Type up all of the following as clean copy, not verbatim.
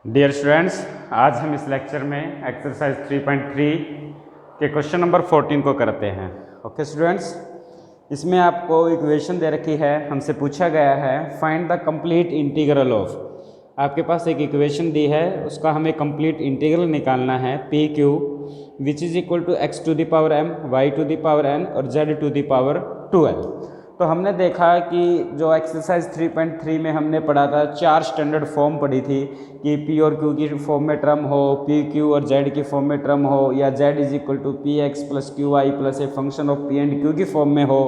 Dear students, आज हम इस लेक्चर में एक्सरसाइज 3.3 के क्वेश्चन नंबर 14 को करते हैं। ओके स्टूडेंट्स, इसमें आपको इक्वेशन दे रखी है, हमसे पूछा गया है find the complete integral of. आपके पास एक इक्वेशन दी है, उसका हमें कंप्लीट इंटीग्रल निकालना है P Q which is equal to X to the power M, Y to the power N और जेड टू द पावर 12। तो हमने देखा कि जो एक्सरसाइज 3.3 में हमने पढ़ा था, 4 स्टैंडर्ड फॉर्म पढ़ी थी कि पी और क्यू की फॉर्म में टर्म हो, पी क्यू और जेड की फॉर्म में टर्म हो, या Z is equal to P X plus Q Y plus a function of P and Q की फॉर्म में हो।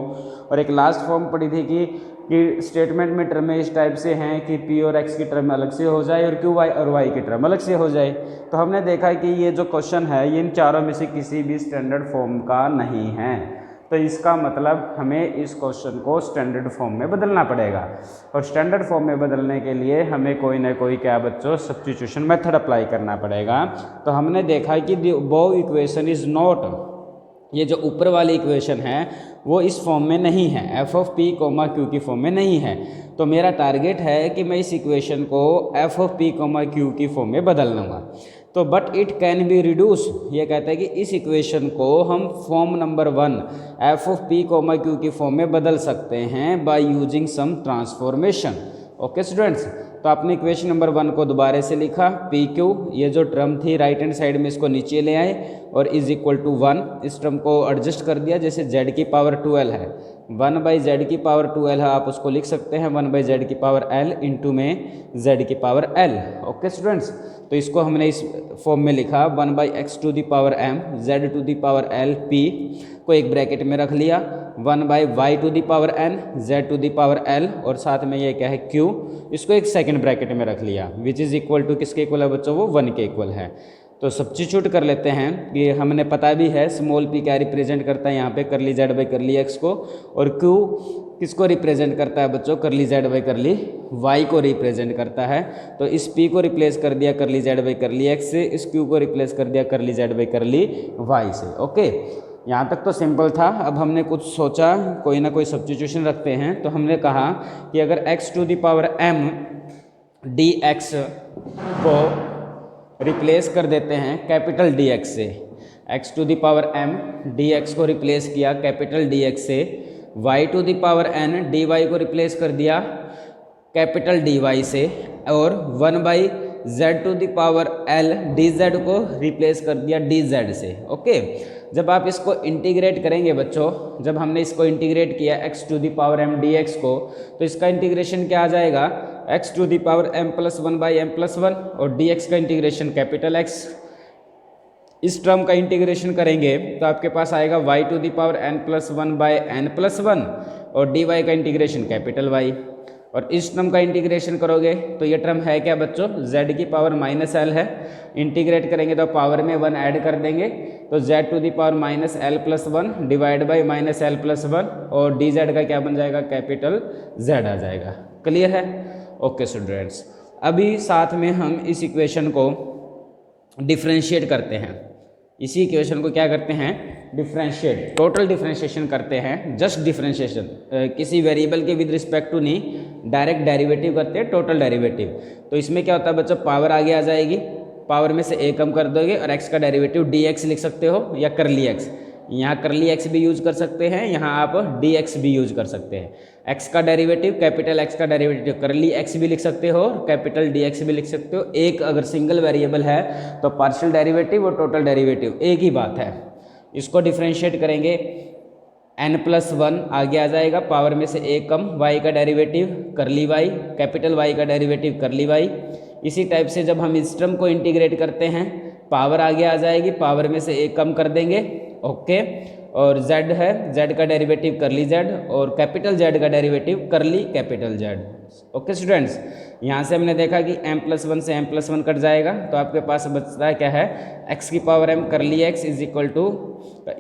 और एक लास्ट फॉर्म पढ़ी थी कि स्टेटमेंट में टर्में इस टाइप से हैं कि पी और एक्स की टर्म अलग से हो जाए और क्यू वाई और वाई की टर्म अलग से हो जाए। तो हमने देखा कि ये जो क्वेश्चन है ये इन चारों में से किसी भी स्टैंडर्ड फॉर्म का नहीं है। तो इसका मतलब हमें इस क्वेश्चन को स्टैंडर्ड फॉर्म में बदलना पड़ेगा, और स्टैंडर्ड फॉर्म में बदलने के लिए हमें कोई ना कोई क्या बच्चों सब्स्टिट्यूशन मेथड अप्लाई करना पड़ेगा। तो हमने देखा कि the above equation is not, ये जो ऊपर वाली इक्वेशन है वो इस फॉर्म में नहीं है, F of P comma Q की फॉर्म में नहीं है। तो मेरा टारगेट है कि मैं इस इक्वेशन को F of P comma Q की फॉर्म में बदल लूँगा। तो but it can be reduce, ये कहता है कि इस इक्वेशन को हम form number 1 F of P comma Q की फॉर्म में बदल सकते हैं by using some transformation. Okay students, तो आपने इक्वेशन नंबर 1 को दोबारा से लिखा, पी क्यू ये जो टर्म थी राइट हैंड साइड में इसको नीचे ले आए और इज इक्वल टू 1, इस टर्म को एडजस्ट कर दिया, जैसे z की पावर 12 है, 1 बाई जेड की पावर 12 है, आप उसको लिख सकते हैं 1 बाई जेड की पावर l इंटू में z की पावर l। ओके स्टूडेंट्स, तो इसको हमने इस फॉर्म में लिखा 1 by X to the power m z to the power l p को एक ब्रैकेट में रख लिया, 1 by Y to the power n z to the power l और साथ में ये क्या है q, इसको एक सेकंड ब्रैकेट में रख लिया विच इज़ इक्वल टू किसके इक्वल है बच्चों, वो 1 के इक्वल है। तो सब्स्टिट्यूट कर लेते हैं कि हमने पता भी है स्मॉल p क्या रिप्रेजेंट करता है यहाँ पे करली z बाई करली x को, और q किसको रिप्रेजेंट करता है बच्चों, करली z बाई करली y को रिप्रेजेंट करता है। तो इस p को रिप्लेस कर दिया करली z बाई करली x से, इस q को रिप्लेस कर दिया करली z बाई करली y से। ओके, यहाँ तक तो सिंपल था। अब हमने कुछ सोचा, कोई ना कोई सब्स्टिट्यूशन रखते हैं। तो हमने कहा कि अगर x to the power m dx को रिप्लेस कर देते हैं कैपिटल dx से, x to the power m dx को रिप्लेस किया कैपिटल dx से, y to the power n dy को रिप्लेस कर दिया कैपिटल dy से, और 1 by z to the power l dz को रिप्लेस कर दिया dz से। ओके, जब आप इसको इंटीग्रेट करेंगे बच्चों, जब हमने इसको इंटीग्रेट किया x to the power m dx को, तो इसका इंटीग्रेशन क्या आ जाएगा, x to the power m plus 1 by m plus 1, और dx का इंटीग्रेशन कैपिटल x। इस टर्म का इंटीग्रेशन करेंगे तो आपके पास आएगा y to the power n plus 1 by n plus 1, और dy का इंटीग्रेशन कैपिटल y। और इस टर्म का इंटीग्रेशन करोगे तो ये टर्म है क्या बच्चों, z की पावर माइनस l है, इंटीग्रेट करेंगे तो पावर में 1 ऐड कर देंगे, तो z to the power minus l plus 1 divide by minus l plus 1, और dz का क्या बन जाएगा, कैपिटल z आ जाएगा। क्लियर है? ओके स्टूडेंट्स, अभी साथ में हम इस इक्वेशन को डिफ्रेंशिएट करते हैं। इसी इक्वेशन को क्या करते हैं, डिफ्रेंशिएट, टोटल डिफ्रेंशिएशन करते हैं। जस्ट डिफ्रेंशिएशन, किसी वेरिएबल के विद रिस्पेक्ट टू नहीं, डायरेक्ट डेरिवेटिव करते हैं, टोटल डेरिवेटिव। तो इसमें क्या होता है बच्चों, पावर आगे आ जाएगी, पावर में से a कम कर दोगे और x का डेरिवेटिव dx लिख सकते हो या करली x। यहाँ करली x भी यूज कर सकते हैं, यहाँ आप dx भी यूज कर सकते हैं। x का डेरिवेटिव कैपिटल x का डेरिवेटिव करली x भी लिख सकते हो, कैपिटल dx भी लिख सकते हो। एक अगर सिंगल वेरिएबल है तो पार्शियल डेरिवेटिव और टोटल डेरिवेटिव एक ही बात है। इसको डिफ्रेंशिएट करेंगे, n प्लस 1 आगे आ जाएगा, पावर में से a कम, y का डेरिवेटिव करली y, कैपिटल Y का डेरिवेटिव करली y। इसी टाइप से जब हम इस टर्म को इंटीग्रेट करते हैं, पावर आगे आ जाएगी, पावर में से a कम कर देंगे। ओके, और z है, z का डेरिवेटिव करली z, और कैपिटल Z का डेरिवेटिव करली कैपिटल Z। ओके स्टूडेंट्स, यहाँ से हमने देखा कि m प्लस 1 से m प्लस 1 कट जाएगा, तो आपके पास बचता है क्या है, x की पावर m करली x इज इक्वल टू,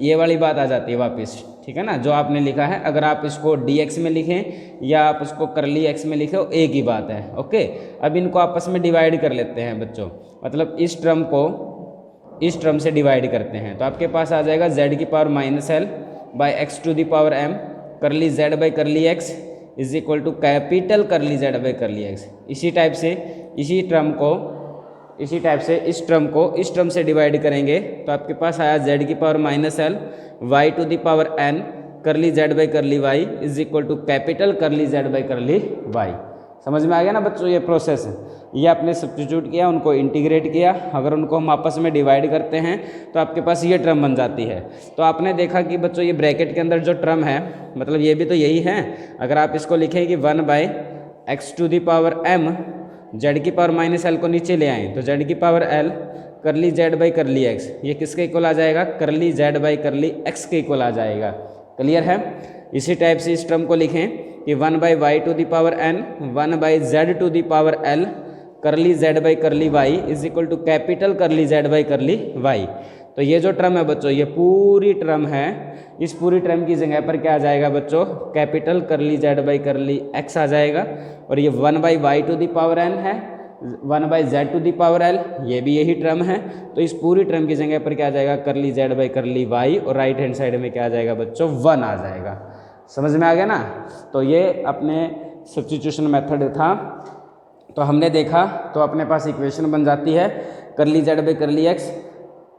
ये वाली बात आ जाती है वापस, ठीक है ना, जो आपने लिखा है। अगर आप इसको dx में लिखें या आप उसको करली x में लिखें, एक ही बात है। ओके, अब इनको आपस में डिवाइड कर लेते हैं बच्चों, मतलब इस टर्म को इस टर्म से डिवाइड करते हैं, तो आपके पास आ जाएगा z की power minus l by X to the power m curly z by curly x is equal to capital curly z by curly x। इसी टाइप से इसी टर्म को इसी टाइप से इस टर्म को इस टर्म से डिवाइड करेंगे तो आपके पास आया z की power -l y to the power n curly z by curly y is equal to capital curly z by curly y। समझ में आ गया ना बच्चों ये प्रोसेस? ये आपने सब्स्टिट्यूट किया, उनको इंटीग्रेट किया, अगर उनको हम आपस में डिवाइड करते हैं तो आपके पास ये टर्म बन जाती है। तो आपने देखा कि बच्चों ये ब्रैकेट के अंदर जो टर्म है मतलब ये भी तो यही है। अगर आप इसको लिखें कि 1/x to the power m z की पावर -l को नीचे ले आएँ तो z की power l curly z by curly x, ये किसके इक्वल आ जाएगा? Curly z by curly x के इक्वल आ जाएगा। क्लियर है? इसी टाइप से इस टर्म को लिखें कि 1/y to the power n 1/z to the power l curly z by curly y is equal to capital curly z by curly y। तो ये जो टर्म है बच्चों ये पूरी टर्म है, इस पूरी टर्म की जगह पर क्या आ जाएगा बच्चों? Capital curly z by curly x आ जाएगा। और ये 1/y to the power n है, 1/z to the power l, ये भी यही टर्म है। तो इस पूरी टर्म की जगह पर क्या आ जाएगा? Curly z by curly y और राइट हैंड साइड में क्या आ जाएगा बच्चों? 1 आ जाएगा। समझ में आ गया ना? तो ये अपने सब्स्टिट्यूशन मेथड था। तो हमने देखा तो अपने पास इक्वेशन बन जाती है curly z by curly x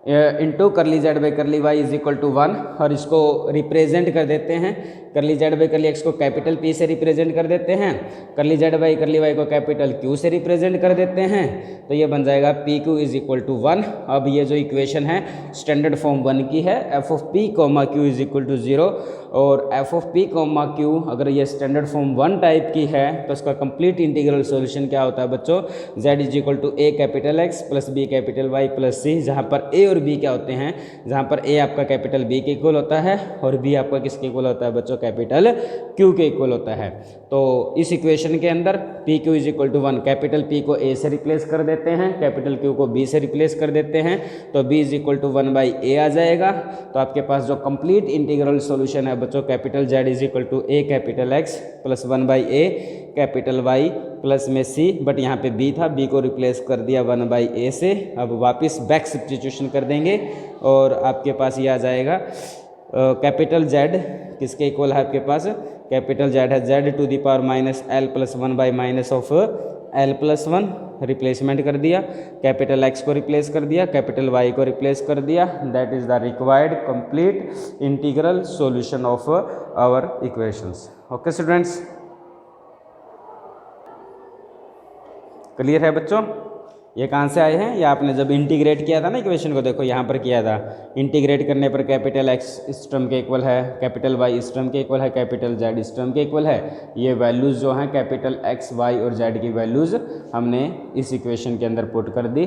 into curly z by curly y is equal to 1। और इसको रिप्रेजेंट कर देते हैं, curly z by curly x को कैपिटल P से रिप्रेजेंट कर देते हैं, curly z by curly y को कैपिटल Q से रिप्रेजेंट कर देते हैं। तो ये बन जाएगा PQ इज इक्वल टू 1। अब ये जो इक्वेशन है स्टैंडर्ड फॉर्म 1 की है, f of P comma Q is equal to 0। और f of P comma Q अगर ये स्टैंडर्ड फॉर्म 1 टाइप की है तो इसका कंप्लीट इंटीग्रल सॉल्यूशन क्या होता है बच्चों? z is equal to a capital X plus b capital Y plus c, जहाँ पर a और b क्या होते हैं? जहाँ पर a आपका कैपिटल B के इक्वल होता है और b आपका किसके इक्वल होता है बच्चों? कैपिटल Q के इक्वल होता है। तो इस इक्वेशन के अंदर PQ is equal to 1, capital P को A से रिप्लेस कर देते हैं, कैपिटल Q को B से रिप्लेस कर देते हैं, तो B is equal to 1/a आ जाएगा। तो आपके पास जो कंप्लीट इंटीग्रल सॉल्यूशन है बच्चों capital Z is equal to a capital X plus 1/a capital Y plus में C, बट यहाँ पे B था, B को रिप्लेस कर दिया 1/a से। अब वापस बैक सब्स्टिट्यूशन कर देंगे और आपके पास ये आ जाएगा कैपिटल Z किसके इक्वल है आपके पास? कैपिटल Z है Z to the power -l plus 1/- of l plus 1, replacement कर दिया, कैपिटल X को रिप्लेस कर दिया, कैपिटल Y को रिप्लेस कर दिया। That is the required complete integral solution of our equations. Okay students, clear है बच्चों? ये कहाँ से आए हैं? ये आपने जब इंटीग्रेट किया था ना इक्वेशन को, देखो यहाँ पर किया था। इंटीग्रेट करने पर कैपिटल X इस टर्म के इक्वल है, कैपिटल Y इस टर्म के इक्वल है, कैपिटल Z इस टर्म के इक्वल है। ये वैल्यूज़ जो हैं कैपिटल X, Y और Z की वैल्यूज़ हमने इस इक्वेशन के अंदर पुट कर दी।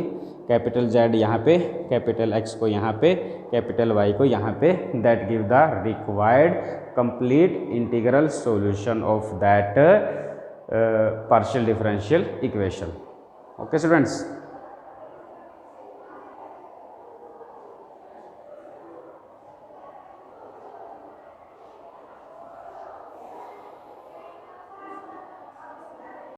कैपिटल Z यहाँ पे, कैपिटल X को यहाँ पे, कैपिटल Y को यहाँ पे। That give the required complete integral solution of that partial differential equation. Okay students.